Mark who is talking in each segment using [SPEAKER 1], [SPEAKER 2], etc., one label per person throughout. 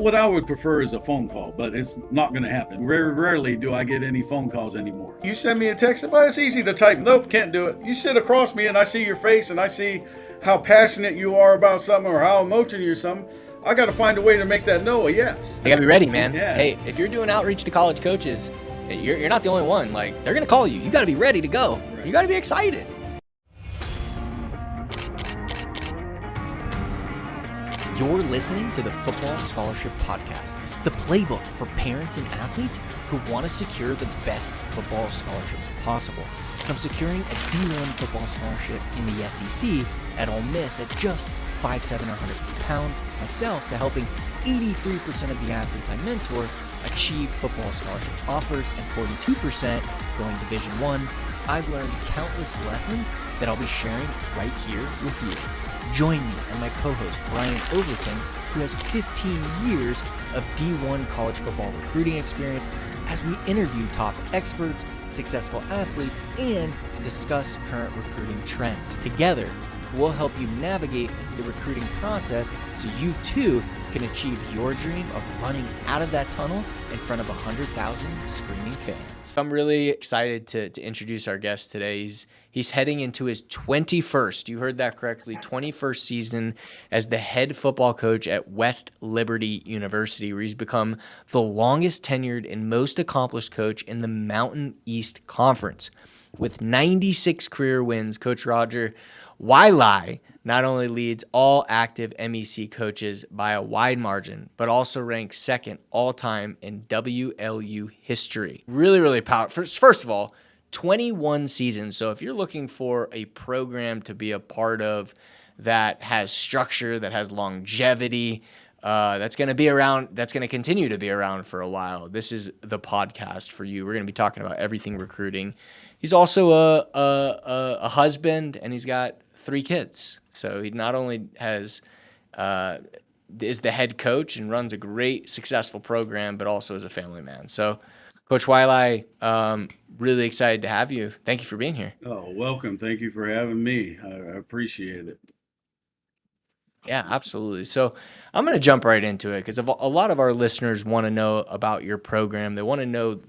[SPEAKER 1] What I would prefer is a phone call, but it's not going to happen. Very rarely do I get any phone calls anymore. You send me a text, well, it's easy to type. Nope, can't do it. You sit across me and I see your face and I see how passionate you are about something or how emotional you're something. I got to find a way to make that no a yes.
[SPEAKER 2] You gotta be ready, man.
[SPEAKER 1] Yeah.
[SPEAKER 2] Hey, if you're doing outreach to college coaches, you're not the only one. Like, they're gonna call you. You gotta be ready to go.
[SPEAKER 1] Right.
[SPEAKER 2] You gotta be excited. You're listening to the Football Scholarship Podcast, the playbook for parents and athletes who want to secure the best football scholarships possible. From securing a D1 football scholarship in the SEC at Ole Miss at just $5,700 myself, to helping 83% of the athletes I mentor achieve football scholarship offers and 42% going Division I. I've learned countless lessons that I'll be sharing right here with you. Join me and my co-host Brian Overton, who has 15 years of D1 college football recruiting experience, as we interview top experts, successful athletes, and discuss current recruiting trends. Together, we'll help you navigate the recruiting process so you too can achieve your dream of running out of that tunnel in front of 100,000 screaming fans. I'm really excited to introduce our guest today. He's heading into his 21st, you heard that correctly, 21st season as the head football coach at West Liberty University, where he's become the longest tenured and most accomplished coach in the Mountain East Conference. With 96 career wins, Coach Roger Wiley not only leads all active MEC coaches by a wide margin, but also ranks second all-time in WLU history. Really, really powerful. First of all, 21 seasons. So if you're looking for a program to be a part of that has structure, that has longevity, that's going to be around, that's going to continue to be around for a while, this is the podcast for you. We're going to be talking about everything recruiting. He's also a husband, and he's got 3 kids. So he not only has is the head coach and runs a great, successful program, but also is a family man. So, Coach Waialae, really excited to have you. Thank you for being here.
[SPEAKER 1] Oh, welcome. Thank you for having me. I appreciate it.
[SPEAKER 2] Yeah, absolutely. So I'm going to jump right into it because a lot of our listeners want to know about your program. They want to know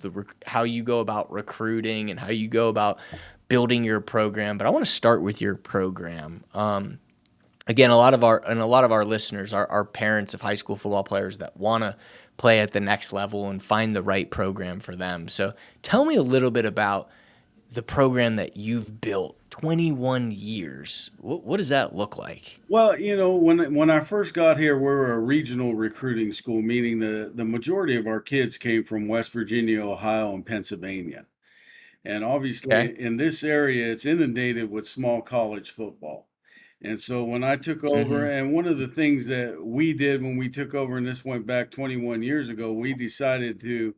[SPEAKER 2] how you go about recruiting and how you go about building your program. But I want to start with your program. Again, a lot of our listeners are parents of high school football players that want to play at the next level and find the right program for them. So tell me a little bit about the program that you've built. 21 years. What does that look like?
[SPEAKER 1] Well, when I first got here, we were a regional recruiting school, meaning the majority of our kids came from West Virginia, Ohio, and Pennsylvania. And obviously,
[SPEAKER 2] Okay.
[SPEAKER 1] in this area, it's inundated with small college football. And so when I took over,
[SPEAKER 2] Mm-hmm.
[SPEAKER 1] and one of the things that we did when we took over, and this went back 21 years ago, we decided to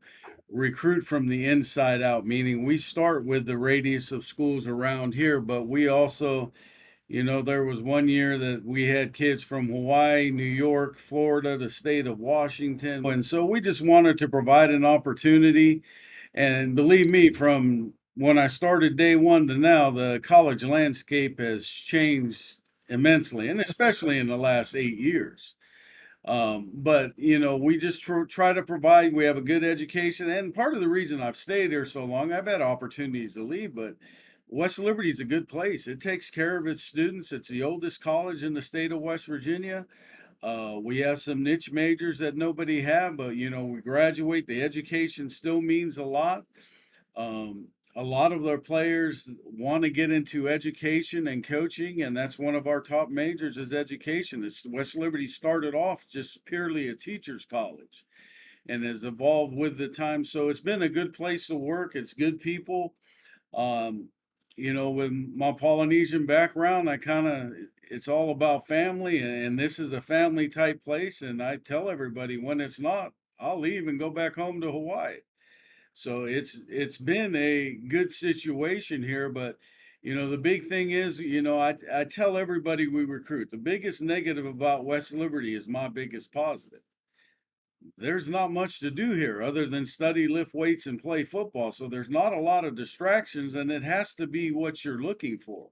[SPEAKER 1] recruit from the inside out, meaning we start with the radius of schools around here, but we also, there was one year that we had kids from Hawaii, New York, Florida, the state of Washington. And so we just wanted to provide an opportunity. And believe me, from when I started day one to now, the college landscape has changed immensely, and especially in the last 8 years. But we just try to provide. We have a good education, and part of the reason I've stayed here so long, I've had opportunities to leave, but West Liberty is a good place. It takes care of its students. It's the oldest college in the state of West Virginia. We have some niche majors that nobody have, but we graduate. The education still means a lot. A lot of their players want to get into education and coaching, and that's one of our top majors is education. West Liberty started off just purely a teacher's college and has evolved with the time. So it's been a good place to work. It's good people. Um, with my Polynesian background, it's all about family, and this is a family type place. And I tell everybody when it's not, I'll leave and go back home to Hawaii. So it's been a good situation here, but the big thing is, I tell everybody we recruit, the biggest negative about West Liberty is my biggest positive. There's not much to do here other than study, lift weights, and play football. So there's not a lot of distractions, and it has to be what you're looking for.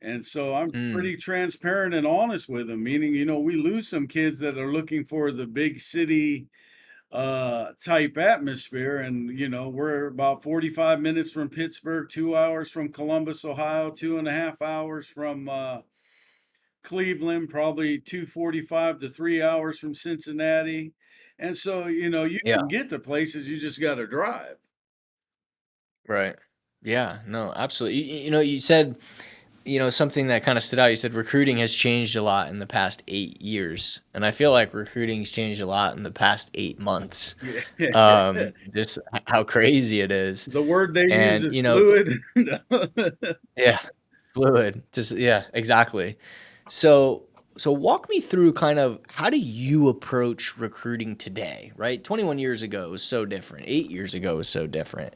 [SPEAKER 1] And so I'm
[SPEAKER 2] Mm,
[SPEAKER 1] pretty transparent and honest with them, meaning, we lose some kids that are looking for the big city type atmosphere. And, we're about 45 minutes from Pittsburgh, 2 hours from Columbus, Ohio, 2.5 hours from Cleveland, probably 2:45 to 3 hours from Cincinnati. And so, you
[SPEAKER 2] yeah.
[SPEAKER 1] can get to places, you just got to drive.
[SPEAKER 2] Right. Yeah. No, absolutely. You said, something that kind of stood out. You said recruiting has changed a lot in the past 8 years, and I feel like recruiting's changed a lot in the past 8 months.
[SPEAKER 1] Yeah.
[SPEAKER 2] Just how crazy it is,
[SPEAKER 1] The word they use
[SPEAKER 2] and
[SPEAKER 1] is fluid.
[SPEAKER 2] yeah, fluid. Just yeah, exactly. So so walk me through kind of how do you approach recruiting today, right? 21 years ago was so different. 8 years ago was so different.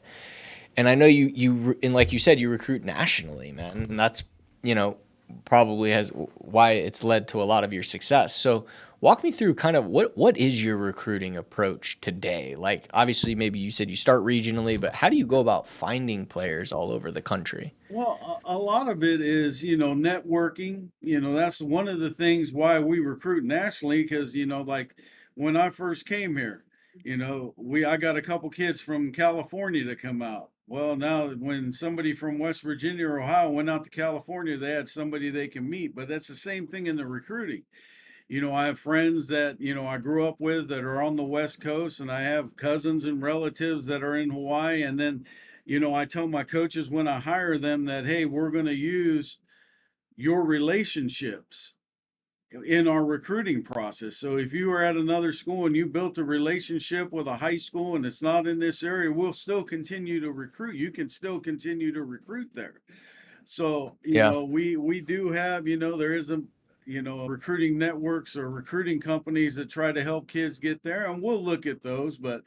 [SPEAKER 2] And I know and like you said, you recruit nationally, man. And that's, you know, probably has why it's led to a lot of your success. So walk me through kind of what is your recruiting approach today? Like obviously maybe you said you start regionally, but how do you go about finding players all over the country?
[SPEAKER 1] Well, a lot of it is, networking. That's one of the things why we recruit nationally, because, like when I first came here, I got a couple kids from California to come out. Well, now when somebody from West Virginia or Ohio went out to California, they had somebody they can meet. But that's the same thing in the recruiting. I have friends that, I grew up with that are on the West Coast, and I have cousins and relatives that are in Hawaii. And then, I tell my coaches when I hire them that, hey, we're going to use your relationships in our recruiting process. So if you are at another school and you built a relationship with a high school and it's not in this area, we'll still continue to recruit. You can still continue to recruit there. So,
[SPEAKER 2] Yeah.
[SPEAKER 1] we do have, there is a, recruiting networks or recruiting companies that try to help kids get there, and we'll look at those. But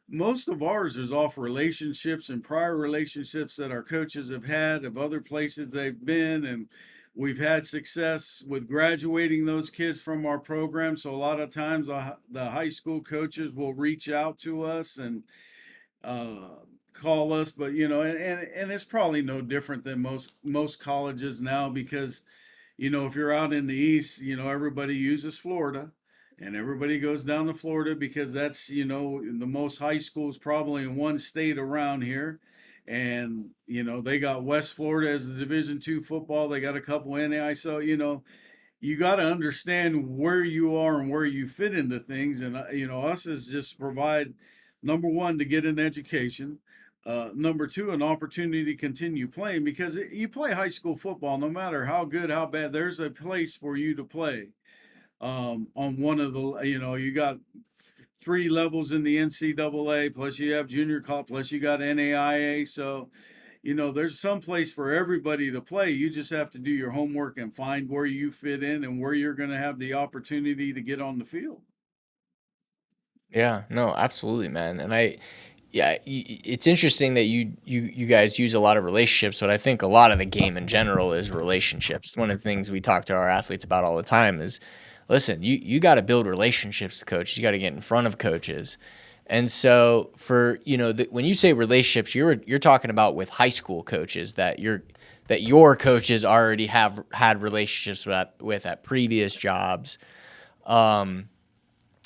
[SPEAKER 1] most of ours is off relationships and prior relationships that our coaches have had of other places they've been. And we've had success with graduating those kids from our program. So a lot of times the high school coaches will reach out to us and uh, call us. But and it's probably no different than most colleges now, because if you're out in the east, everybody uses Florida, and everybody goes down to Florida because that's the most high schools probably in one state around here. And they got West Florida as the Division II football. They got a couple NAI. So you got to understand where you are and where you fit into things. And us is just provide, number one, to get an education. Number two, an opportunity to continue playing, because you play high school football, no matter how good, how bad, there's a place for you to play. On one of the, you got three levels in the NCAA, plus you have junior college, plus you got NAIA. So there's some place for everybody to play. You just have to do your homework and find where you fit in and where you're going to have the opportunity to get on the field.
[SPEAKER 2] Yeah, no, absolutely, man. And yeah, it's interesting that you guys use a lot of relationships, but I think a lot of the game in general is relationships. One of the things we talk to our athletes about all the time is, listen, you got to build relationships with coaches. You got to get in front of coaches. And so for, when you say relationships, you're talking about with high school coaches that your coaches already have had relationships with at previous jobs.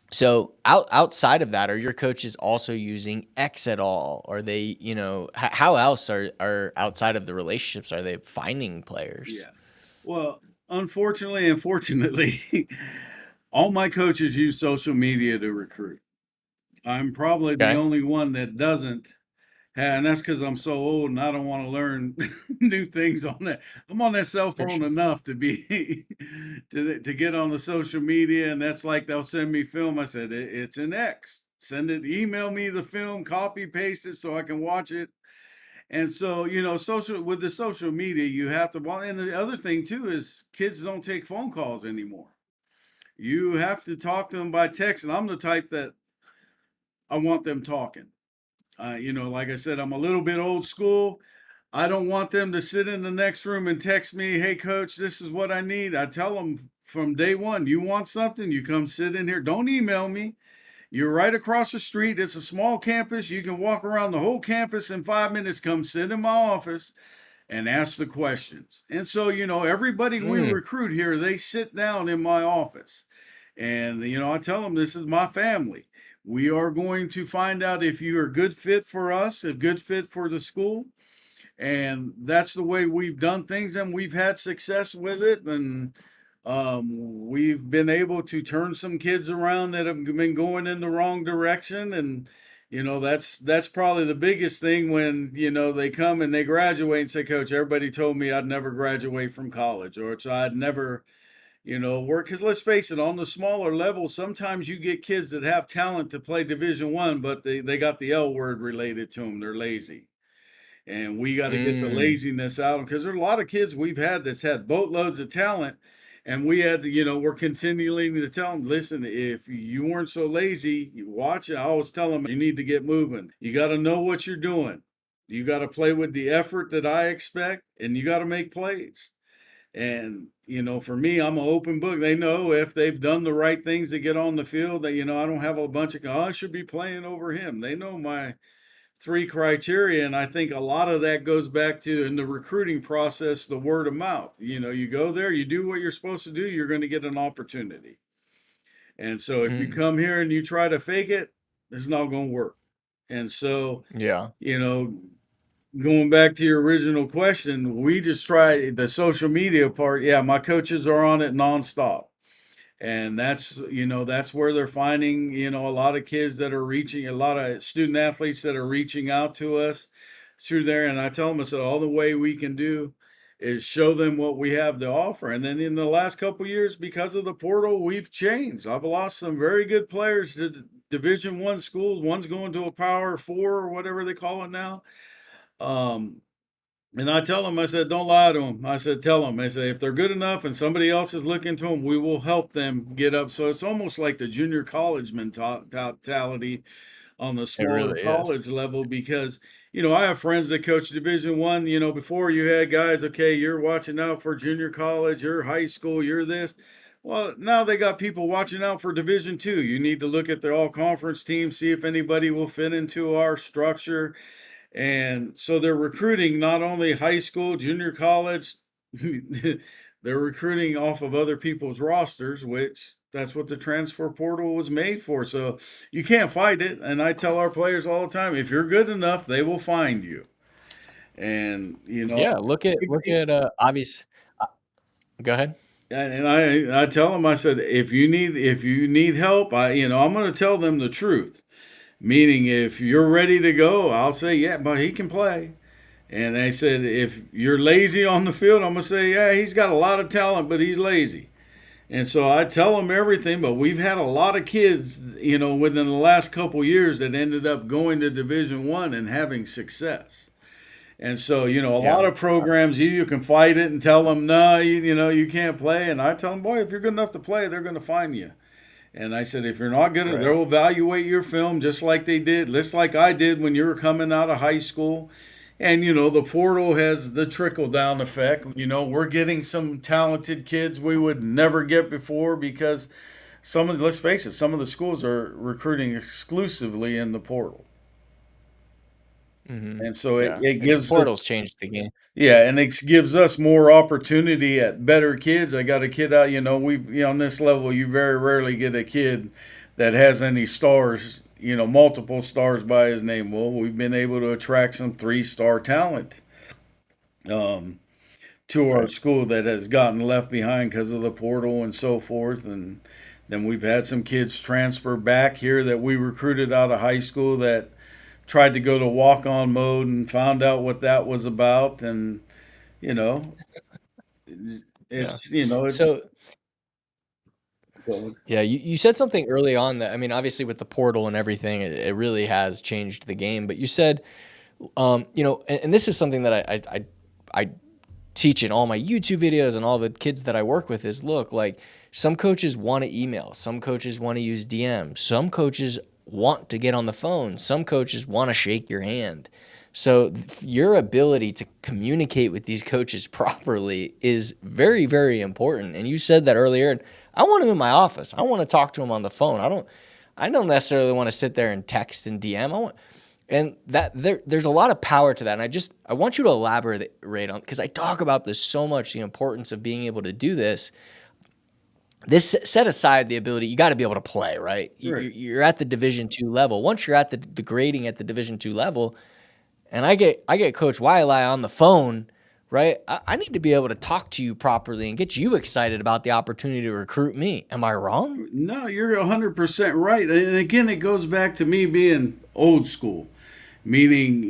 [SPEAKER 2] So outside of that, are your coaches also using X at all? Are they, how else are outside of the relationships, are they finding players?
[SPEAKER 1] Yeah. Well, unfortunately and fortunately, all my coaches use social media to recruit. I'm probably the
[SPEAKER 2] Okay.
[SPEAKER 1] only one that doesn't. And that's because I'm so old and I don't want to learn new things on that. I'm on that cell
[SPEAKER 2] For
[SPEAKER 1] phone
[SPEAKER 2] sure.
[SPEAKER 1] enough to be to get on the social media, and that's like they'll send me film. I said it's an X. Send it, email me the film, copy paste it so I can watch it. And so social with the social media, you have to. Well, and the other thing too is kids don't take phone calls anymore. You have to talk to them by text, and I'm the type that I want them talking. Like I said, I'm a little bit old school. I don't want them to sit in the next room and text me, "Hey, coach, this is what I need." I tell them from day one, you want something, you come sit in here. Don't email me. You're right across the street. It's a small campus. You can walk around the whole campus in 5 minutes. Come sit in my office and ask the questions. And so, everybody we recruit here, they sit down in my office. And, I tell them this is my family. We are going to find out if you are a good fit for us, a good fit for the school. And that's the way we've done things, and we've had success with it. And we've been able to turn some kids around that have been going in the wrong direction. And that's probably the biggest thing when they come and they graduate and say, Coach, everybody told me I'd never graduate from college, or so I'd never work. Because let's face it, on the smaller level, sometimes you get kids that have talent to play Division 1, but they got the L word related to them. They're lazy. And we got to get the laziness out, because there's a lot of kids we've had that's had boatloads of talent. And we had to, we're continually to tell them, listen, if you weren't so lazy, you watch it. I always tell them, you need to get moving. You got to know what you're doing. You got to play with the effort that I expect, and you got to make plays. And, for me, I'm an open book. They know if they've done the right things to get on the field that, I don't have a bunch of, I should be playing over him. They know my 3 criteria. And I think a lot of that goes back to, in the recruiting process, the word of mouth. You go there, you do what you're supposed to do, you're going to get an opportunity. And so if you come here and you try to fake it, it's not going to work. And so,
[SPEAKER 2] Yeah.
[SPEAKER 1] going back to your original question, we just try the social media part. Yeah, my coaches are on it nonstop. And that's where they're finding, a lot of kids that are reaching, a lot of student athletes that are reaching out to us through there. And I tell them, I said, all the way we can do is show them what we have to offer. And then in the last couple of years, because of the portal, we've changed. I've lost some very good players to Division 1 schools. One's going to a Power 4 or whatever they call it now. And I tell them, I said, don't lie to them. I said, tell them. I said, if they're good enough and somebody else is looking to them, we will help them get up. So it's almost like the junior college mentality on the
[SPEAKER 2] It
[SPEAKER 1] smaller
[SPEAKER 2] really is.
[SPEAKER 1] college level, because, I have friends that coach Division 1. Before you had guys, okay, you're watching out for junior college, you're high school, you're this. Well, now they got people watching out for Division 2. You need to look at the all conference team, see if anybody will fit into our structure. And so they're recruiting not only high school, junior college, they're recruiting off of other people's rosters, which that's what the transfer portal was made for. So you can't fight it. And I tell our players all the time, if you're good enough, they will find you. And,
[SPEAKER 2] Yeah, look at obvious. Uh, Go ahead.
[SPEAKER 1] and I tell them, I said, if you need help, I'm going to tell them the truth. Meaning, if you're ready to go, I'll say, yeah, but he can play. And they said, if you're lazy on the field, I'm going to say, yeah, he's got a lot of talent, but he's lazy. And so I tell them everything, but we've had a lot of kids, within the last couple years that ended up going to Division 1 and having success. And so, a
[SPEAKER 2] Yeah.
[SPEAKER 1] lot of programs, you can fight it and tell them, no, you can't play. And I tell them, boy, if you're good enough to play, they're going to find you. And I said, if you're not good,
[SPEAKER 2] Right.
[SPEAKER 1] they'll evaluate your film just like they did, just like I did when you were coming out of high school. And, the portal has the trickle down effect. We're getting some talented kids we would never get before, because let's face it, some of the schools are recruiting exclusively in the portal. And so
[SPEAKER 2] Yeah.
[SPEAKER 1] it
[SPEAKER 2] The
[SPEAKER 1] gives us,
[SPEAKER 2] portal's changed the game.
[SPEAKER 1] yeah, and it gives us more opportunity at better kids. I got a kid out, on this level, you very rarely get a kid that has any stars, multiple stars by his name. Well, we've been able to attract some 3-star talent to our
[SPEAKER 2] Right.
[SPEAKER 1] school that has gotten left behind because of the portal and so forth. And then we've had some kids transfer back here that we recruited out of high school that tried to go to walk-on mode and found out what that was about. And, you know,
[SPEAKER 2] Yeah.
[SPEAKER 1] it's, you know, it,
[SPEAKER 2] So, yeah, you said something early on that, I mean, obviously with the portal and everything, it really has changed the game. But you said, and this is something that I teach in all my YouTube videos and all the kids that I work with is, look, like, some coaches want to email, some coaches want to use DM, some coaches want to get on the phone, some coaches want to shake your hand. So your ability to communicate with these coaches properly is very, very important. And you said that earlier. And I want them in my office. I want to talk to them on the phone. I don't necessarily want to sit there and text and DM. And there's a lot of power to that. And I want you to elaborate on, because I talk about this so much, the importance of being able to do this. This set aside the ability, you got to be able to play, right?
[SPEAKER 1] Right.
[SPEAKER 2] You're at the Division II level. Once you're at the grading at the Division II level, and I get Coach Wiley on the phone, right? I need to be able to talk to you properly and get you excited about the opportunity to recruit me. Am I wrong?
[SPEAKER 1] No, you're 100% right. And again, it goes back to me being old school, meaning,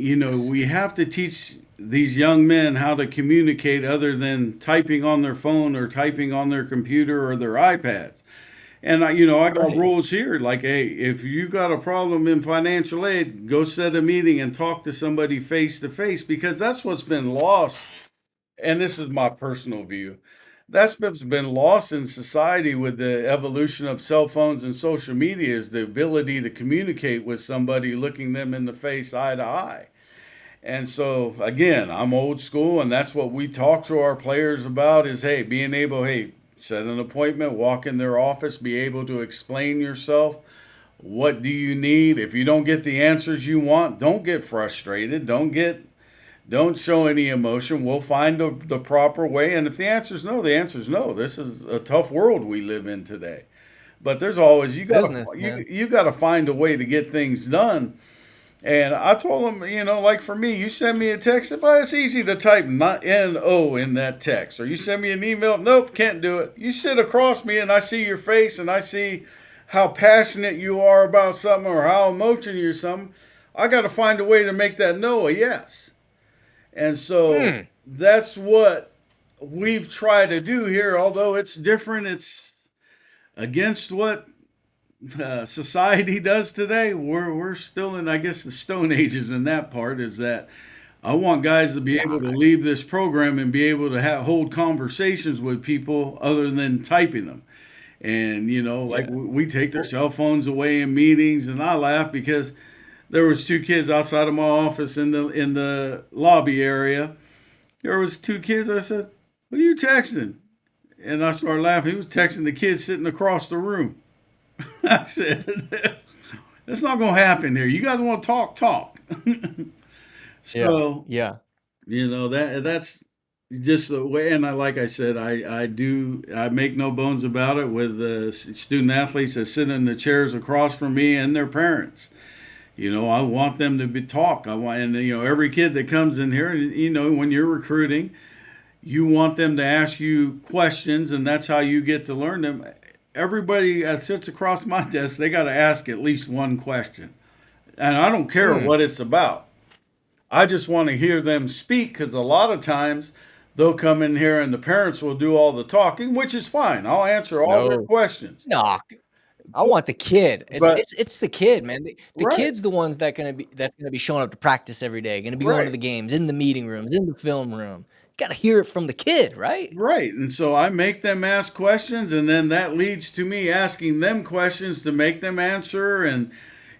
[SPEAKER 1] we have to teach these young men how to communicate other than typing on their phone or typing on their computer or their iPads. And I got
[SPEAKER 2] Right.
[SPEAKER 1] rules here like, hey, if you got a problem in financial aid, go set a meeting and talk to somebody face to face, because that's what's been lost. And this is my personal view. That's been lost in society with the evolution of cell phones and social media, is the ability to communicate with somebody looking them in the face eye to eye. And so again, I'm old school, and that's what we talk to our players about is, hey, being able, hey, set an appointment, walk in their office, be able to explain yourself. What do you need? If you don't get the answers you want, don't get frustrated. Don't show any emotion. We'll find the proper way. And if the answer is no, the answer is no. This is a tough world we live in today. But there's always
[SPEAKER 2] Business, man.
[SPEAKER 1] you got to find a way to get things done. And I told him, like for me, you send me a text, but it's easy to type not N-O in that text. Or you send me an email, nope, can't do it. You sit across me and I see your face and I see how passionate you are about something or how emotional you're something. I got to find a way to make that no a yes. And so
[SPEAKER 2] Mm.
[SPEAKER 1] that's what we've tried to do here, although it's different. It's against what society does today. We're still in, I guess, the Stone Ages in that part. Is that I want guys to be able to leave this program and be able to hold conversations with people other than typing them. And like
[SPEAKER 2] Yeah.
[SPEAKER 1] we take their
[SPEAKER 2] Well,
[SPEAKER 1] cell phones away in meetings, and I laugh because there was two kids outside of my office in the lobby area. There was two kids. I said, "Who are you texting?" And I started laughing. He was texting the kid sitting across the room. I said, "That's not going to happen here. You guys want to talk, talk."
[SPEAKER 2] yeah.
[SPEAKER 1] So
[SPEAKER 2] Yeah.
[SPEAKER 1] that's just the way. And like I said, I make no bones about it with the student athletes that sit in the chairs across from me and their parents. I want them to be talk. I want, and every kid that comes in here, when you're recruiting, you want them to ask you questions, and that's how you get to learn them. Everybody that sits across my desk, they got to ask at least one question, and I don't care
[SPEAKER 2] Mm.
[SPEAKER 1] what it's about. I just want to hear them speak, because a lot of times they'll come in here and the parents will do all the talking, which is fine. I'll answer all their
[SPEAKER 2] No.
[SPEAKER 1] questions.
[SPEAKER 2] No. I want the kid. It's
[SPEAKER 1] But
[SPEAKER 2] it's it's the kid, man. The
[SPEAKER 1] right,
[SPEAKER 2] kid's the ones that's gonna be showing up to practice every day, gonna be going to
[SPEAKER 1] right.
[SPEAKER 2] the games, in the meeting rooms, in the film room. Gotta hear it from the kid, right?
[SPEAKER 1] Right. And so I make them ask questions, and then that leads to me asking them questions to make them answer. And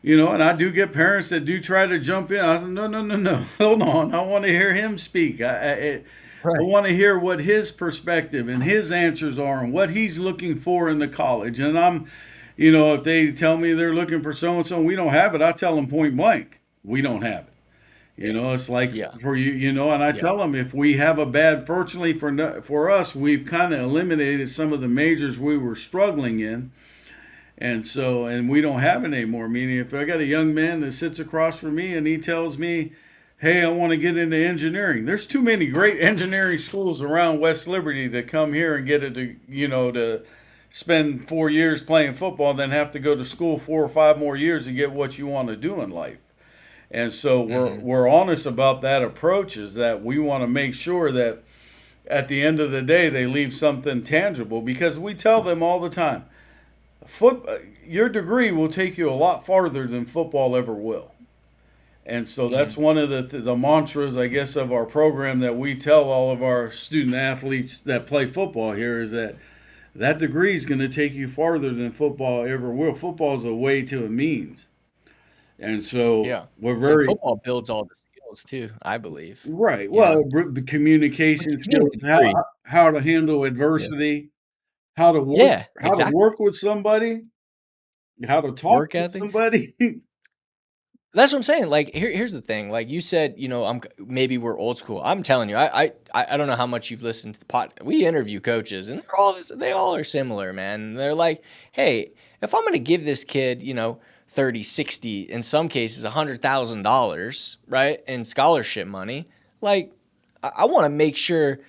[SPEAKER 1] I do get parents that do try to jump in. I said, no, no, no, no, hold on. I want to hear him speak. I
[SPEAKER 2] Right.
[SPEAKER 1] want to hear what his perspective and his answers are and what he's looking for in the college. And if they tell me they're looking for so and so and we don't have it, I tell them point blank, we don't have it. It's like
[SPEAKER 2] Yeah.
[SPEAKER 1] for you, and I
[SPEAKER 2] Yeah.
[SPEAKER 1] tell them if we have a bad, fortunately for us, we've kind of eliminated some of the majors we were struggling in. And we don't have it anymore. Meaning, if I got a young man that sits across from me and he tells me, hey, I want to get into engineering, there's too many great engineering schools around West Liberty to come here and get it to spend 4 years playing football, then have to go to school 4 or 5 more years to get what you want to do in life. And so we're
[SPEAKER 2] Mhm.
[SPEAKER 1] we're honest about that approach, is that we want to make sure that at the end of the day they leave something tangible, because we tell them all the time, your degree will take you a lot farther than football ever will. And so that's
[SPEAKER 2] Mhm.
[SPEAKER 1] one of the mantras, I guess, of our program that we tell all of our student athletes that play football here, is that degree is going to take you farther than football ever will. Football is a way to a means. And so
[SPEAKER 2] Yeah.
[SPEAKER 1] we're
[SPEAKER 2] And
[SPEAKER 1] very
[SPEAKER 2] football builds all the skills too, I believe.
[SPEAKER 1] right.
[SPEAKER 2] You know?
[SPEAKER 1] Well, the
[SPEAKER 2] Like the
[SPEAKER 1] communication skills,
[SPEAKER 2] community degree.
[SPEAKER 1] how to handle
[SPEAKER 2] Yeah.
[SPEAKER 1] adversity, how to work
[SPEAKER 2] Yeah,
[SPEAKER 1] how to
[SPEAKER 2] exactly.
[SPEAKER 1] work with somebody, how to talk
[SPEAKER 2] Work
[SPEAKER 1] to
[SPEAKER 2] ethic.
[SPEAKER 1] somebody.
[SPEAKER 2] That's what I'm saying. Like, here's the thing. Like you said, maybe we're old school. I'm telling you, I don't know how much you've listened to the pod. We interview coaches, and they all are similar, man. They're like, hey, if I'm gonna give this kid, 30, 60, in some cases, $100,000, right, in scholarship money, like, I want to make sure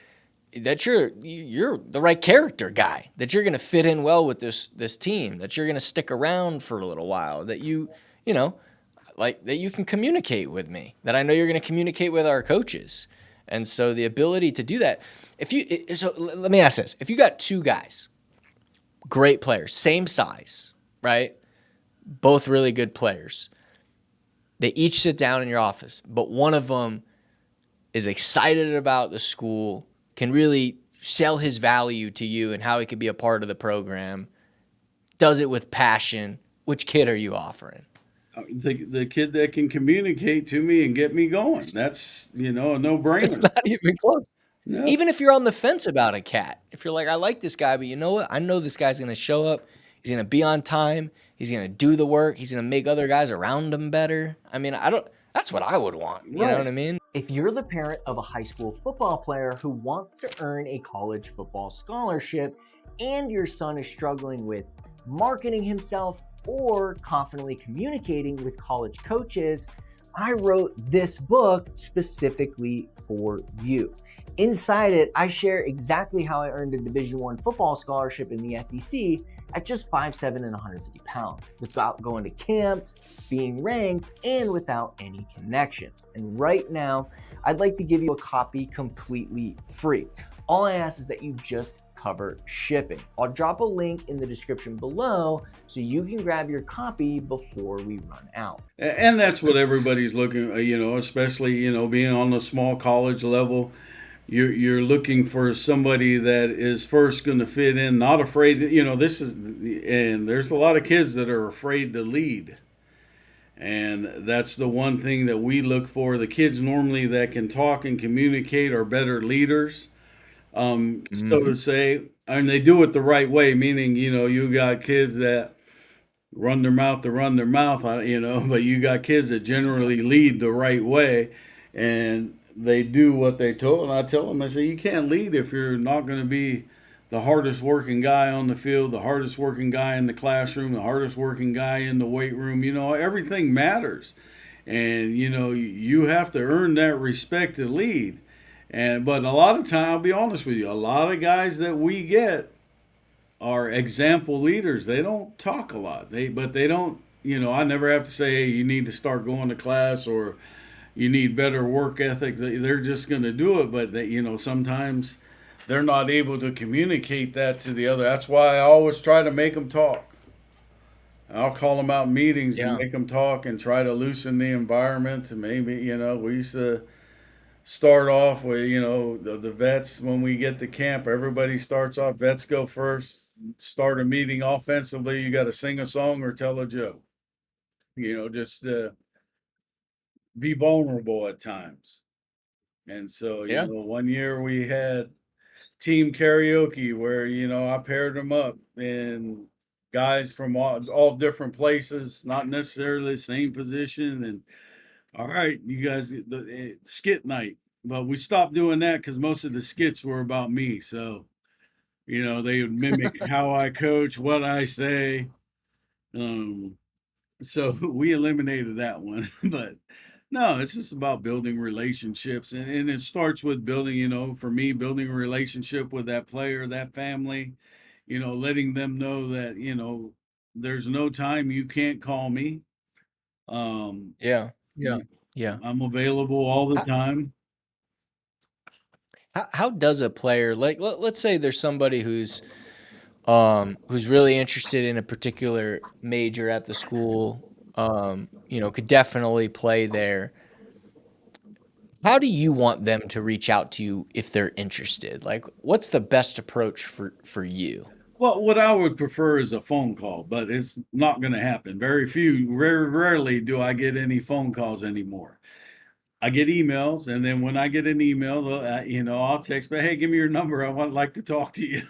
[SPEAKER 2] that you're the right character guy, that you're gonna fit in well with this team, that you're gonna stick around for a little while, that you know like that you can communicate with me, that I know you're going to communicate with our coaches. And so the ability to do that, so let me ask this. If you got two guys, great players, same size, right? Both really good players. They each sit down in your office, but one of them is excited about the school, can really sell his value to you and how he could be a part of the program, does it with passion. Which kid are you offering?
[SPEAKER 1] The kid that can communicate to me and get me going. That's, a
[SPEAKER 2] It's
[SPEAKER 1] no-brainer.
[SPEAKER 2] not even close.
[SPEAKER 1] No,
[SPEAKER 2] Even if you're on the fence about a cat, if you're like, I like this guy, but you know what? I know this guy's going to show up. He's going to be on time. He's going to do the work. He's going to make other guys around him better. I mean, that's what I would want. You know what I
[SPEAKER 1] right.
[SPEAKER 2] mean?
[SPEAKER 3] If you're the parent of a high school football player who wants to earn a college football scholarship and your son is struggling with marketing himself or confidently communicating with college coaches, I wrote this book specifically for you. Inside it, I share exactly how I earned a Division I football scholarship in the SEC at just 5'7" and 150 pounds, without going to camps, being ranked, and without any connections. And right now, I'd like to give you a copy completely free. All I ask is that you just cover shipping. I'll drop a link in the description below so you can grab your copy before we run out.
[SPEAKER 1] And that's what everybody's looking, especially, being on the small college level. You're looking for somebody that is first going to fit in, not afraid. And there's a lot of kids that are afraid to lead. And that's the one thing that we look for. The kids normally that can talk and communicate are better leaders, so to say, and they do it the right way. Meaning, you got kids that run their mouth to run their mouth, but you got kids that generally lead the right way, and they do what they told. And I tell them, I say, you can't lead if you're not going to be the hardest working guy on the field, the hardest working guy in the classroom, the hardest working guy in the weight room. Everything matters. And, you have to earn that respect to lead. But a lot of time, I'll be honest with you, a lot of guys that we get are example leaders. They don't talk a lot. But they don't, I never have to say, hey, you need to start going to class, or you need better work ethic. They're just going to do it. But sometimes they're not able to communicate that to the other. That's why I always try to make them talk. I'll call them out in meetings and
[SPEAKER 2] Yeah.
[SPEAKER 1] make them talk and try to loosen the environment. And maybe, we used to start off with, the vets. When we get to camp, everybody starts off, vets go first. Start a meeting offensively, you got to sing a song or tell a joke. Just be vulnerable at times. And so,
[SPEAKER 2] Yeah.
[SPEAKER 1] one year we had team karaoke where, I paired them up, and guys from all different places, not necessarily the same position. And all right, you guys, the skit night. But we stopped doing that because most of the skits were about me. So, they would mimic how I coach, what I say. Um, so we eliminated that one. But no, it's just about building relationships. And it starts with building, for me, building a relationship with that player, that family, letting them know that, there's no time you can't call me. Um,
[SPEAKER 2] Yeah. Yeah. Yeah.
[SPEAKER 1] I'm available all the
[SPEAKER 2] How,
[SPEAKER 1] time.
[SPEAKER 2] how does a player, like, let's say there's somebody who's really interested in a particular major at the school, could definitely play there. How do you want them to reach out to you if they're interested? Like, what's the best approach for you?
[SPEAKER 1] Well, what I would prefer is a phone call, but it's not going to happen. Rarely do I get any phone calls anymore. I get emails, and then when I get an email, I'll text, but hey, give me your number. I would like to talk to you.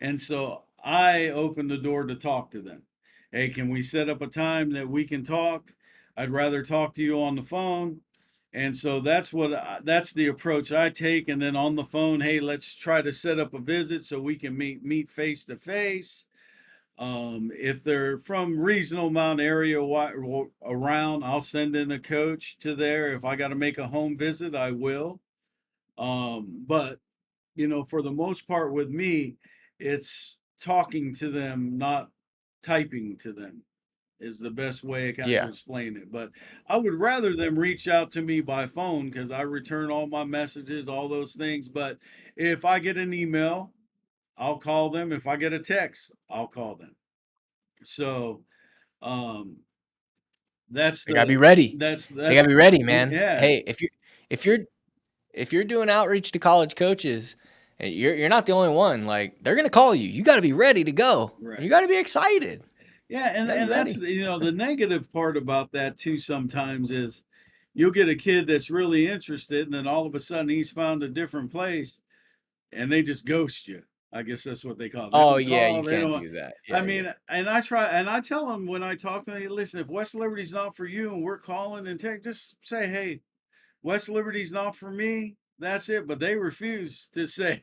[SPEAKER 1] And so I open the door to talk to them. Hey, can we set up a time that we can talk? I'd rather talk to you on the phone. And so that's the approach I take. And then on the phone, hey, let's try to set up a visit so we can meet face to face. If they're from reasonable amount area around, I'll send in a coach to there. If I got to make a home visit, I will. But for the most part with me, it's talking to them, not typing to them is the best way I kind of
[SPEAKER 2] Yeah.
[SPEAKER 1] explain it. But I would rather them reach out to me by phone because I return all my messages, all those things. But if I get an email, I'll call them. If I get a text, I'll call them. So um that's
[SPEAKER 2] They gotta be
[SPEAKER 1] the
[SPEAKER 2] ready. They
[SPEAKER 1] that's
[SPEAKER 2] gotta be ready, man.
[SPEAKER 1] yeah,
[SPEAKER 2] Hey, if you're if you're doing outreach to college coaches, you're not the only one. Like they're gonna call you. You got to be ready to go, and
[SPEAKER 1] right.
[SPEAKER 2] you got to be excited.
[SPEAKER 1] Yeah,
[SPEAKER 2] You got to be
[SPEAKER 1] and that's
[SPEAKER 2] ready.
[SPEAKER 1] the negative part about that too sometimes is you'll get a kid that's really interested and then all of a sudden he's found a different place and they just ghost you. I guess that's what they call it. They
[SPEAKER 2] Oh
[SPEAKER 1] don't
[SPEAKER 2] yeah,
[SPEAKER 1] call,
[SPEAKER 2] you
[SPEAKER 1] they
[SPEAKER 2] can't
[SPEAKER 1] don't.
[SPEAKER 2] do that.
[SPEAKER 1] I
[SPEAKER 2] Yeah, yeah.
[SPEAKER 1] mean, and I try, and I tell them when I talk to them, hey, listen, if West Liberty's not for you and we're calling and text, just say, hey, West Liberty's not for me. That's it. But they refuse to say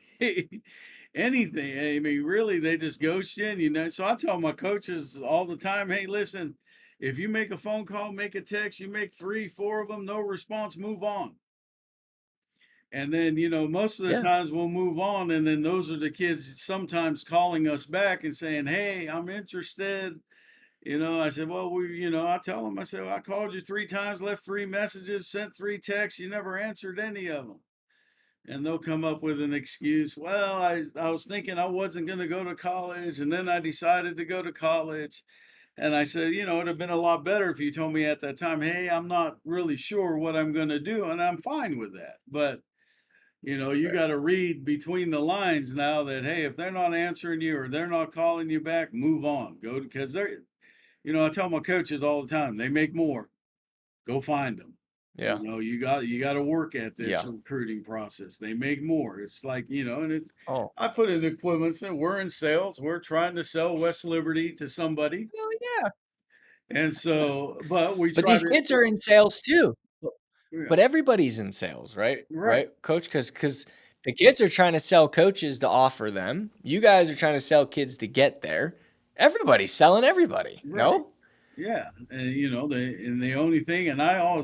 [SPEAKER 1] anything. I mean, really, they just ghost you. So I tell my coaches all the time, hey, listen, if you make a phone call, make a text, you make 3, 4 of them, no response, move on. And then, most of the
[SPEAKER 2] Yeah.
[SPEAKER 1] times we'll move on. And then those are the kids sometimes calling us back and saying, hey, I'm interested. I said, well, I tell them, I said, well, I called you 3 times, left 3 messages, sent 3 texts. You never answered any of them. And they'll come up with an excuse. Well, I was thinking I wasn't going to go to college. And then I decided to go to college. And I said, it'd have been a lot better if you told me at that time, hey, I'm not really sure what I'm going to do. And I'm fine with that. But you
[SPEAKER 2] Right.
[SPEAKER 1] got to read between the lines now that, hey, if they're not answering you or they're not calling you back, move on. Go because they're, I tell my coaches all the time, they make more. Go find them.
[SPEAKER 2] Yeah.
[SPEAKER 1] You got to work at this
[SPEAKER 2] Yeah.
[SPEAKER 1] recruiting process. They make more. It's like, and it's,
[SPEAKER 2] Oh.
[SPEAKER 1] I put an equivalence that we're in sales. We're trying to sell West Liberty to somebody.
[SPEAKER 2] Hell yeah.
[SPEAKER 1] And so, but we
[SPEAKER 2] But
[SPEAKER 1] try
[SPEAKER 2] these
[SPEAKER 1] to,
[SPEAKER 2] kids are in sales too.
[SPEAKER 1] yeah,
[SPEAKER 2] But everybody's in sales, right?
[SPEAKER 1] right,
[SPEAKER 2] Right, coach? Because the kids are trying to sell coaches to offer them. You guys are trying to sell kids to get there. Everybody's selling everybody.
[SPEAKER 1] right.
[SPEAKER 2] No?
[SPEAKER 1] Yeah, and the only thing, and I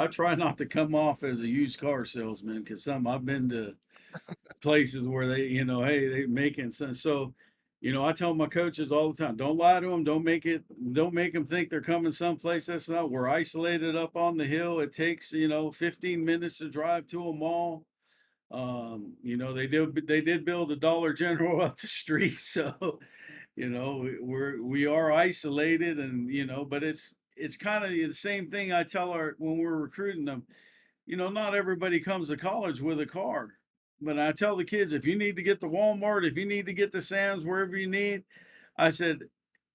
[SPEAKER 1] try not to come off as a used car salesman because I've been to places where they, hey, they making sense. So, I tell my coaches all the time, don't lie to them, don't make them think they're coming someplace that's not. We're isolated up on the hill. It takes 15 minutes to drive to a mall. They did build a Dollar General up the street, so we are isolated, and but it's kind of the same thing I tell our when we're recruiting them. Not everybody comes to college with a car, but I tell the kids, if you need to get to Walmart, if you need to get to Sam's, wherever you need, I said,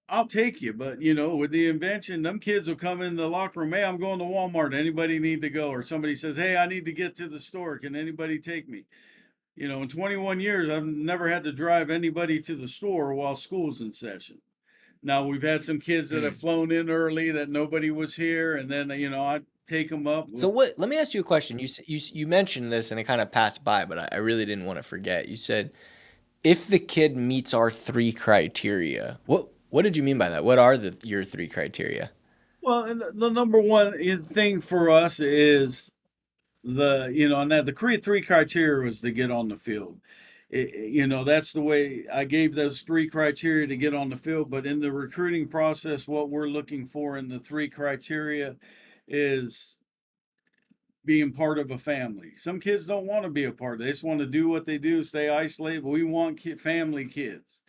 [SPEAKER 1] I'll take you. But with the invention, them kids will come in the locker room, hey, I'm going to Walmart, anybody need to go? Or somebody says, hey, I need to get to the store, can anybody take me? In 21 years, I've never had to drive anybody to the store while school's in session. Now, we've had some kids that have
[SPEAKER 2] Mm.
[SPEAKER 1] flown in early that nobody was here, and then, I take them up.
[SPEAKER 2] So what let me ask you a question. You mentioned this and it kind of passed by, but I really didn't want to forget. You said if the kid meets our 3 criteria. What did you mean by that? What are your 3 criteria?
[SPEAKER 1] Well, and the number one thing for us is and that the 3 criteria was to get on the field. That's the way I gave those 3 criteria to get on the field. But in the recruiting process, what we're looking for in the 3 criteria is being part of a family. Some kids don't want to be a part of it. They just want to do what they do, stay isolated. But we want family kids.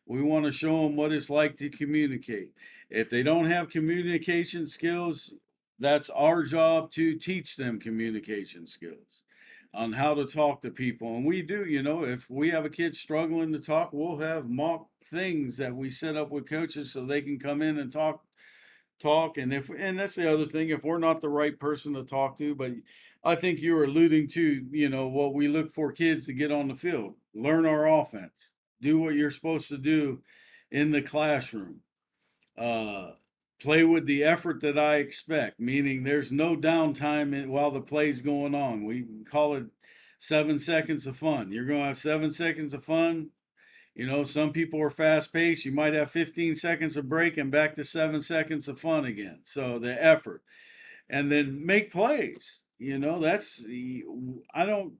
[SPEAKER 1] We want to show them what it's like to communicate. If they don't have communication skills, that's our job to teach them communication skills on how to talk to people. And we do, if we have a kid struggling to talk, we'll have mock things that we set up with coaches so they can come in and talk. And that's the other thing, if we're not the right person to talk to. But I think you were alluding to what we look for kids to get on the field, learn our offense, do what you're supposed to do in the classroom, uh play with the effort that I expect, meaning there's no downtime while the play's going on. We call it 7 seconds of fun. You're going to have 7 seconds of fun. Some people are fast paced. You might have 15 seconds of break and back to 7 seconds of fun again. So the effort, and then make plays. I don't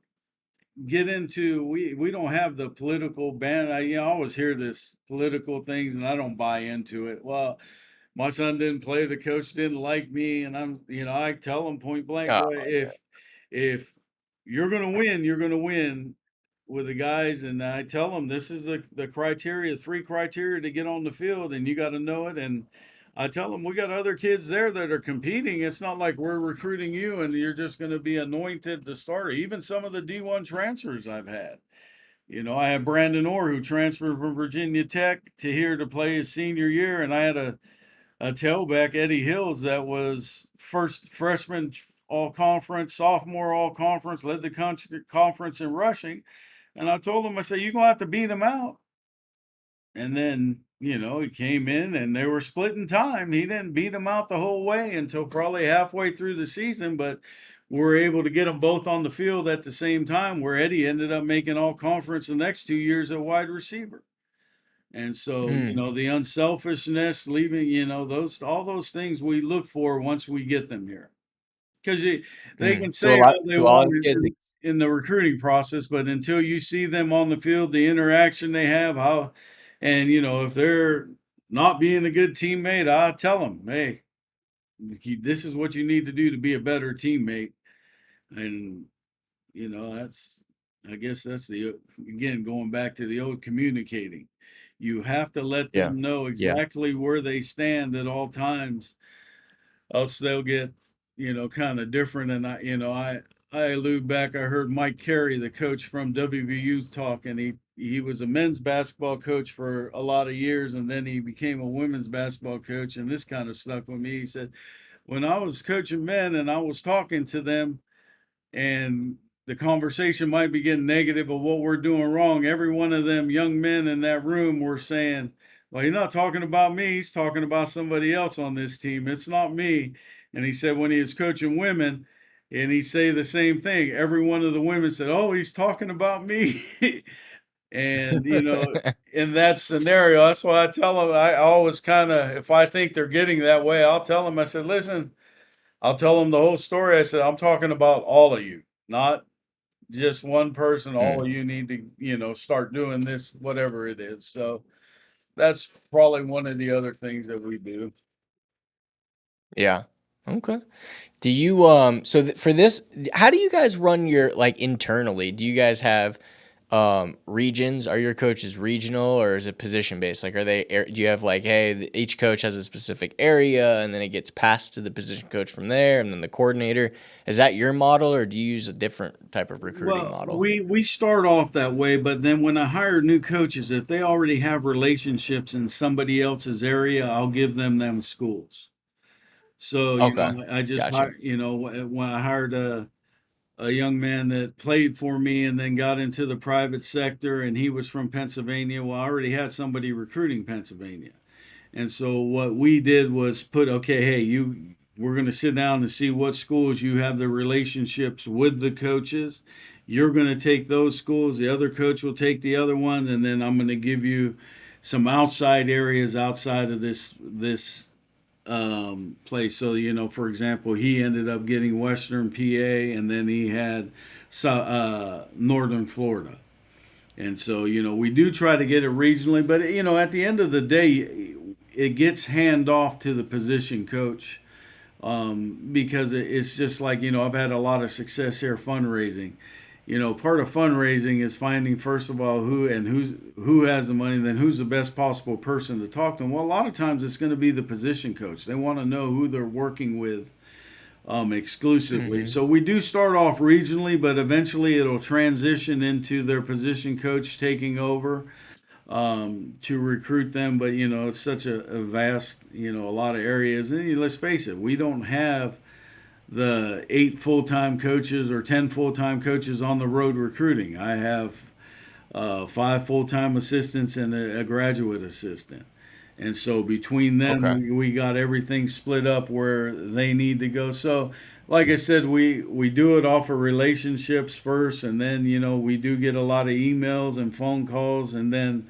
[SPEAKER 1] get into, we don't have the political ban. I always hear this political things and I don't buy into it. Well, my son didn't play, the coach didn't like me, and I tell him point blank,
[SPEAKER 4] Oh,
[SPEAKER 1] boy, if you're going to win, you're going to win with the guys. And I tell them this is the criteria, 3 criteria to get on the field, and you got to know it. And I tell them we got other kids there that are competing. It's not like we're recruiting you and you're just going to be anointed to start. Even some of the D1 transfers I've had. I had Brandon Orr, who transferred from Virginia Tech to here to play his senior year, and I had a tailback, Eddie Hills, that was first freshman all conference, sophomore all conference, led the country conference in rushing. And I told him, I said, you're going to have to beat him out. And then, he came in and they were splitting time. He didn't beat him out the whole way until probably halfway through the season, but we're able to get them both on the field at the same time, where Eddie ended up making all conference the next 2 years at wide receiver. And so, the unselfishness, leaving, all those things we look for once we get them here. Because they can
[SPEAKER 4] So a
[SPEAKER 1] say
[SPEAKER 4] lot
[SPEAKER 1] all they
[SPEAKER 4] do a lot
[SPEAKER 1] want
[SPEAKER 4] of kids
[SPEAKER 1] in the recruiting process, but until you see them on the field, the interaction they have, if they're not being a good teammate, I tell them, hey, this is what you need to do to be a better teammate. And, I guess that's again, going back to the old communicating. You have to let
[SPEAKER 4] Yeah.
[SPEAKER 1] them know
[SPEAKER 4] Yeah.
[SPEAKER 1] exactly where they stand at all times, else they'll get, kind of different. And I allude back. I heard Mike Carey, the coach from WVU, talk, and he was a men's basketball coach for a lot of years, and then he became a women's basketball coach. And this kind of stuck with me. He said, when I was coaching men and I was talking to them, and the conversation might be getting negative of what we're doing wrong, every one of them young men in that room were saying, well, he's not talking about me, he's talking about somebody else on this team. It's not me. And he said when he was coaching women, and he say the same thing, every one of the women said, oh, he's talking about me. And in that scenario, that's why I tell them, I always kind of, if I think they're getting that way, I'll tell them, I said, listen, I'll tell them the whole story. I said, I'm talking about all of you, not just one person. All of you need to, start doing this, whatever it is. So that's probably one of the other things that we do.
[SPEAKER 4] Yeah. Okay. Do you so for this, how do you guys run your internally? Do you guys have regions? Are your coaches regional, or is it position based? Like, do you have hey, each coach has a specific area and then it gets passed to the position coach from there and then the coordinator? Is that your model, or do you use a different type of recruiting model?
[SPEAKER 1] We start off that way, but then when I hire new coaches, if they already have relationships in somebody else's area, I'll give them schools. So,
[SPEAKER 4] Okay.
[SPEAKER 1] I just
[SPEAKER 4] Gotcha.
[SPEAKER 1] when I hired a young man that played for me and then got into the private sector, and he was from Pennsylvania. Well, I already had somebody recruiting Pennsylvania. And so what we did was okay, hey, we're going to sit down and see what schools you have the relationships with the coaches. You're going to take those schools. The other coach will take the other ones. And then I'm going to give you some outside areas outside of this place. So, for example, he ended up getting Western PA, and then he had Northern Florida. And so, we do try to get it regionally, but, at the end of the day, it gets hand off to the position coach, because it's just like, I've had a lot of success here fundraising. Part of fundraising is finding, first of all, who has the money, then who's the best possible person to talk to them. Well, a lot of times it's going to be the position coach. They want to know who they're working with exclusively. So we do start off regionally, but eventually it'll transition into their position coach taking over to recruit them. But, it's such a vast, a lot of areas. And let's face it, we don't have the 8 full-time coaches or 10 full-time coaches on the road recruiting. I have 5 full-time assistants and a graduate assistant. And so between them,
[SPEAKER 4] Okay.
[SPEAKER 1] we got everything split up where they need to go. So, like I said, we do it off of relationships first, and then we do get a lot of emails and phone calls, and then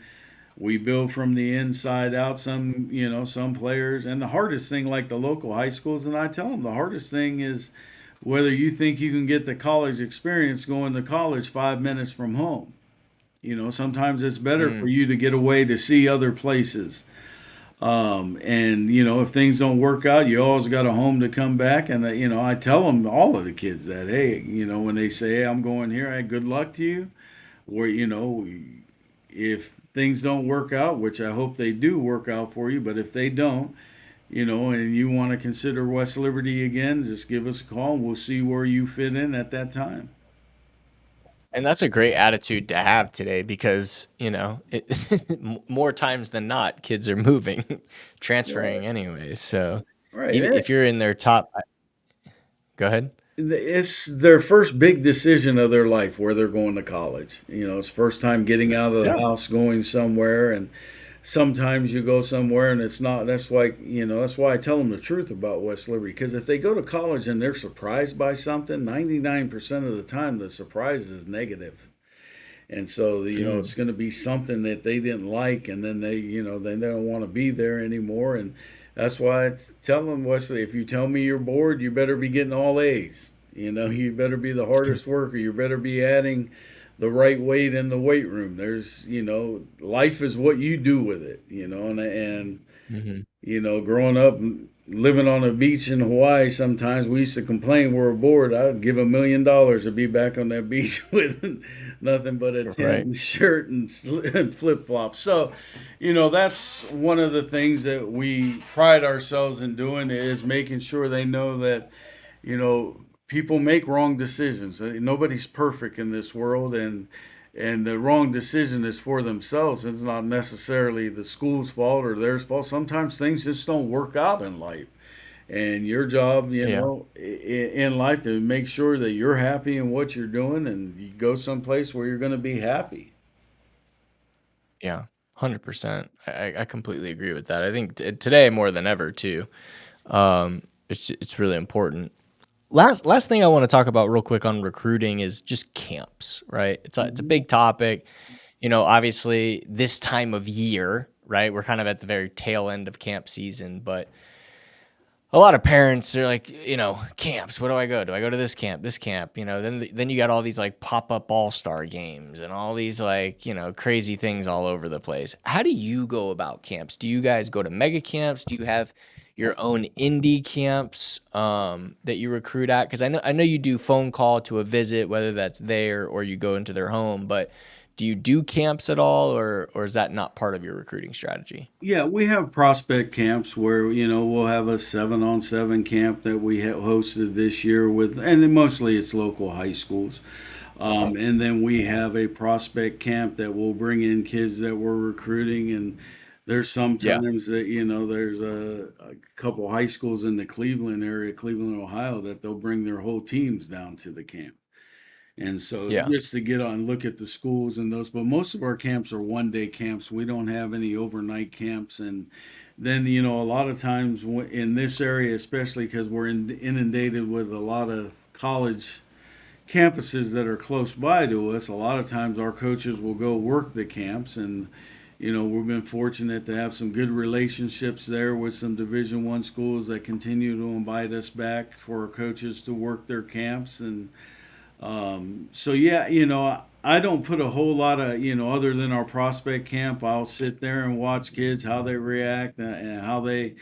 [SPEAKER 1] we build from the inside out. Some players, and the hardest thing, like the local high schools, and I tell them the hardest thing is whether you think you can get the college experience going to college 5 minutes from home. Sometimes it's better for
[SPEAKER 4] Mm,
[SPEAKER 1] you to get away to see other places. And if things don't work out, you always got a home to come back. And I tell them, all of the kids, that, hey, when they say, hey, I'm going here, hey, good luck to you. Where if things don't work out, which I hope they do work out for you, but if they don't, and you want to consider West Liberty again, just give us a call and we'll see where you fit in at that time.
[SPEAKER 4] and that's a great attitude to have today because, more times than not, kids are moving,
[SPEAKER 1] Right.
[SPEAKER 4] transferring anyway. So
[SPEAKER 1] Right.
[SPEAKER 4] even if you're in their top, go ahead.
[SPEAKER 1] It's their first big decision of their life where they're going to college. It's first time getting out of the
[SPEAKER 4] Yeah.
[SPEAKER 1] house, going somewhere, and sometimes you go somewhere and it's not. That's why I tell them the truth about West Liberty, because if they go to college and they're surprised by something, 99% of the time the surprise is negative. And so,
[SPEAKER 4] Mm,
[SPEAKER 1] it's going to be something that they didn't like, and then they don't want to be there anymore. And that's why I tell them, Wesley, if you tell me you're bored, you better be getting all A's. You better be the hardest worker. You better be adding the right weight in the weight room. Life is what you do with it, and
[SPEAKER 4] mhm.
[SPEAKER 1] growing up living on a beach in Hawaii, sometimes we used to complain we were bored. I'd give $1 million to be back on that beach with nothing but a tent
[SPEAKER 4] Right.
[SPEAKER 1] and shirt and flip flops. So, that's one of the things that we pride ourselves in doing, is making sure they know that, you know, people make wrong decisions. Nobody's perfect in this world, and the wrong decision is for themselves. It's not necessarily the school's fault or theirs fault. Sometimes things just don't work out in life. And your job,
[SPEAKER 4] Yeah.
[SPEAKER 1] in life, to make sure that you're happy in what you're doing, and you go someplace where you're going to be happy.
[SPEAKER 4] Yeah. 100%. I completely agree with that. I think today more than ever too. It's really important. Last thing I want to talk about real quick on recruiting is just camps, right? It's a
[SPEAKER 1] Mhm.
[SPEAKER 4] big topic. Obviously this time of year, right? We're kind of at the very tail end of camp season, but a lot of parents are like, camps. Where do I go? Do I go to this camp? This camp? Then you got all these like pop up all-star games and all these like crazy things all over the place. How do you go about camps? Do you guys go to mega camps? Do you have your own indie camps that you recruit at? Because I know you do phone call to a visit, whether that's there or you go into their home. But do you do camps at all, or is that not part of your recruiting strategy?
[SPEAKER 1] Yeah, we have prospect camps where we'll have a 7-on-7 camp that we hosted this year and then mostly it's local high schools. And then we have a prospect camp that will bring in kids that we're recruiting. And there's
[SPEAKER 4] Yeah.
[SPEAKER 1] sometimes that, there's a couple high schools in the Cleveland area, Cleveland, Ohio, that they'll bring their whole teams down to the camp. And so
[SPEAKER 4] Yeah.
[SPEAKER 1] just to get on and look at the schools and those, but most of our camps are 1 day camps. We don't have any overnight camps. And then, a lot of times in this area, especially because we're inundated with a lot of college campuses that are close by to us, a lot of times our coaches will go work the camps. And we've been fortunate to have some good relationships there with some Division I schools that continue to invite us back for our coaches to work their camps. And so yeah, I don't put a whole lot of, other than our prospect camp. I'll sit there and watch kids, how they react, and how they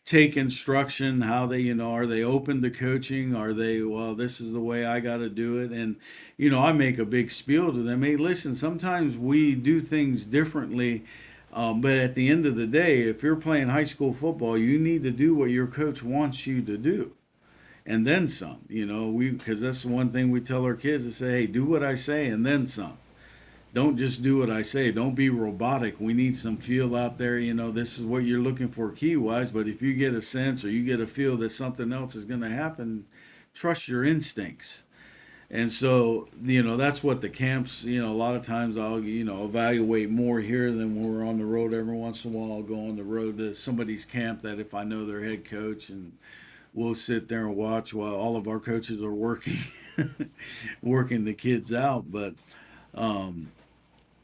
[SPEAKER 1] take instruction, how they, are they open to coaching? Are they, well, this is the way I got to do it? And, I make a big spiel to them. Hey, listen, sometimes we do things differently. But at the end of the day, if you're playing high school football, you need to do what your coach wants you to do, and then some. Because that's the one thing we tell our kids, to say, hey, do what I say and then some. Don't just do what I say. Don't be robotic. We need some feel out there. This is what you're looking for key wise. But if you get a sense or you get a feel that something else is going to happen, trust your instincts. And so, that's what the camps, a lot of times I'll, evaluate more here than when we're on the road. Every once in a while, I'll go on the road to somebody's camp that if I know their head coach, and we'll sit there and watch while all of our coaches are working, working the kids out. But, um,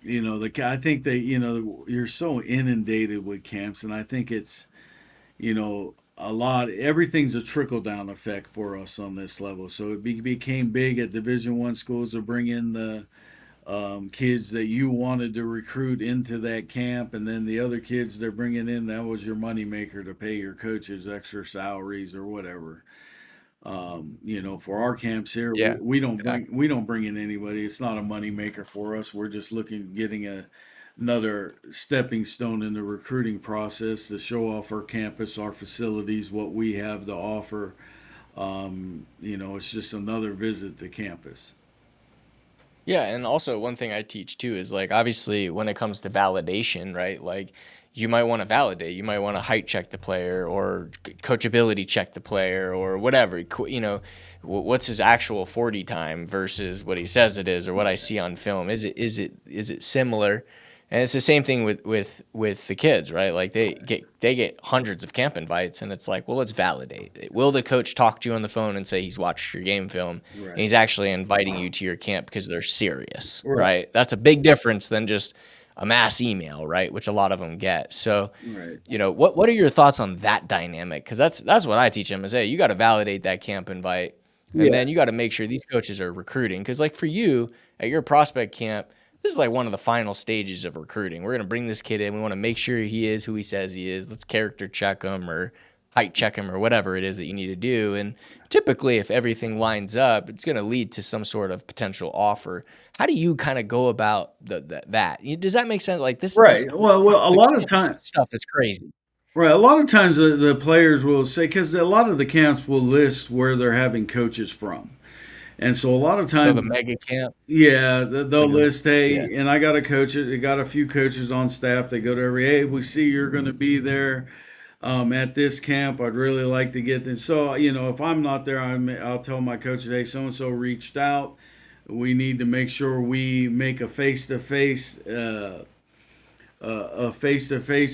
[SPEAKER 1] I think that, you're so inundated with camps, and I think it's, everything's a trickle down effect for us on this level. So it became big at Division I schools to bring in the kids that you wanted to recruit into that camp, and then the other kids they're bringing in, that was your moneymaker to pay your coaches extra salaries or whatever. For our camps here,
[SPEAKER 4] Yeah,
[SPEAKER 1] we don't bring
[SPEAKER 4] exactly.
[SPEAKER 1] we don't bring in anybody. It's not a money maker for us. We're just getting another stepping stone in the recruiting process to show off our campus, our facilities, what we have to offer. It's just another visit to campus.
[SPEAKER 4] Yeah, and also one thing I teach too is like obviously when it comes to validation, right? Like you might want to validate, you might want to height check the player or coachability check the player or whatever. What's his actual 40 time versus what he says it is or what I see on film? Is it similar? And it's the same thing with the kids, right? Like they get hundreds of camp invites, and it's like, well, let's validate it. Will the coach talk to you on the phone and say he's watched your game film and
[SPEAKER 1] Right.
[SPEAKER 4] he's actually inviting you to your camp because they're serious,
[SPEAKER 1] Right.
[SPEAKER 4] right? That's a big difference than just a mass email, right? Which a lot of them get. So,
[SPEAKER 1] Right.
[SPEAKER 4] what are your thoughts on that dynamic? Because that's what I teach them is, hey, you got to validate that camp invite, and
[SPEAKER 1] Yeah.
[SPEAKER 4] then you got to make sure these coaches are recruiting. Because like for you at your prospect camp, this is like one of the final stages of recruiting. We're going to bring this kid in. We want to make sure he is who he says he is. Let's character check him or height check him or whatever it is that you need to do. And typically, if everything lines up, it's going to lead to some sort of potential offer. How do you kind of go about that? Does that make sense? Like this
[SPEAKER 1] Right. Well, a
[SPEAKER 4] the
[SPEAKER 1] lot of
[SPEAKER 4] camp
[SPEAKER 1] time.
[SPEAKER 4] stuff is crazy.
[SPEAKER 1] Right. A lot of times the players will say, because a lot of the camps will list where they're having coaches from. And so a lot of
[SPEAKER 4] So the
[SPEAKER 1] times,
[SPEAKER 4] mega camp,
[SPEAKER 1] yeah, they'll
[SPEAKER 4] like
[SPEAKER 1] list,
[SPEAKER 4] yeah,
[SPEAKER 1] hey, and I got a coach, I got a few coaches on staff. They go to hey, we see you're going to be there at this camp. I'd really like to get this. So, if I'm not there, I'll tell my coaches, hey, so and so reached out. We need to make sure we make a face-to-face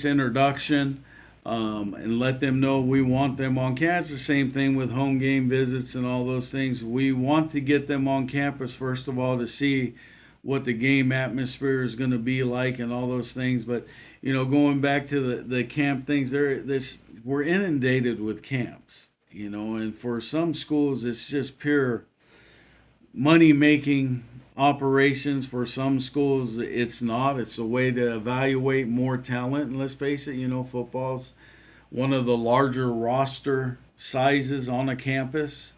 [SPEAKER 1] introduction, and let them know we want them on campus. The same thing with home game visits and all those things. We want to get them on campus first of all to see what the game atmosphere is going to be like and all those things. But going back to the camp things, we're inundated with camps. And for some schools, it's just pure money making operations. For some schools it's not. It's a way to evaluate more talent, and let's face it, football's one of the larger roster sizes on a campus.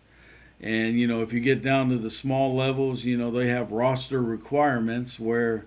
[SPEAKER 1] And if you get down to the small levels, they have roster requirements where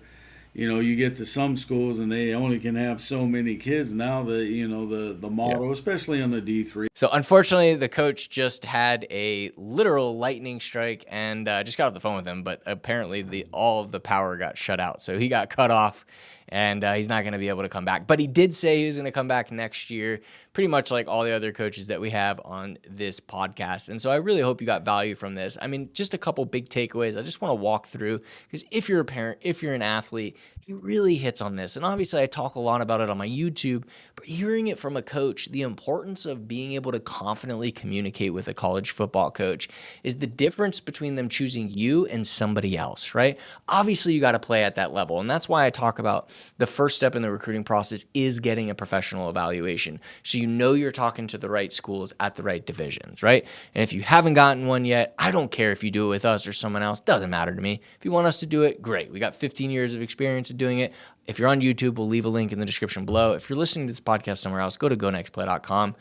[SPEAKER 1] you get to some schools and they only can have so many kids. Now the
[SPEAKER 4] yeah.
[SPEAKER 1] model, especially on the D3.
[SPEAKER 4] So unfortunately, the coach just had a literal lightning strike and just got off the phone with him. But apparently, all of the power got shut out, so he got cut off, and he's not going to be able to come back. But he did say he's going to come back next year, pretty much like all the other coaches that we have on this podcast. And so I really hope you got value from this. I mean, just a couple big takeaways I just want to walk through, because if you're a parent, if you're an athlete, he really hits on this. And obviously, I talk a lot about it on my YouTube, but hearing it from a coach, the importance of being able to confidently communicate with a college football coach is the difference between them choosing you and somebody else, right? Obviously, you got to play at that level. And that's why I talk about the first step in the recruiting process is getting a professional evaluation. So you know you're talking to the right schools at the right divisions, right? And if you haven't gotten one yet, I don't care if you do it with us or someone else. Doesn't matter to me. If you want us to do it, great. We got 15 years of experience in doing it. If you're on YouTube, we'll leave a link in the description below. If you're listening to this podcast somewhere else, go to gonextplay.com.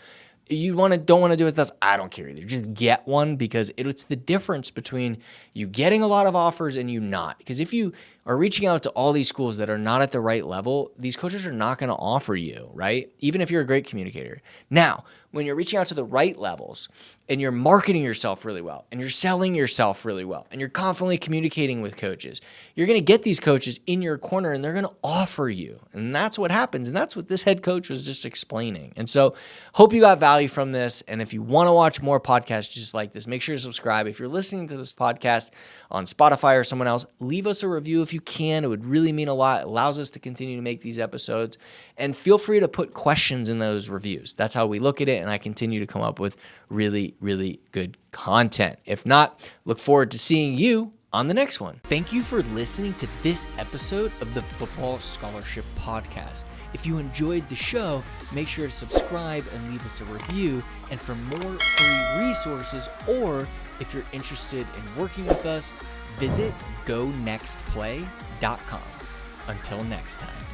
[SPEAKER 4] You don't want to do it with us, I don't care either. Just get one, because it's the difference between you getting a lot of offers and you not. Because if you are reaching out to all these schools that are not at the right level, these coaches are not going to offer you, right? Even if you're a great communicator. Now, when you're reaching out to the right levels and you're marketing yourself really well and you're selling yourself really well and you're confidently communicating with coaches, you're going to get these coaches in your corner and they're going to offer you. And that's what happens. And that's what this head coach was just explaining. And so hope you got value value from this, and if you want to watch more podcasts just like this, make sure to subscribe. If you're listening to this podcast on Spotify or someone else, leave us a review if you can. It would really mean a lot. It allows us to continue to make these episodes. And feel free to put questions in those reviews. That's how we look at it, and I continue to come up with really, really good content. If not, look forward to seeing you on the next one.
[SPEAKER 2] Thank you for listening to this episode of the Football Scholarship Podcast. If you enjoyed the show, make sure to subscribe and leave us a review. And for more free resources, or if you're interested in working with us, visit gonextplay.com. Until next time.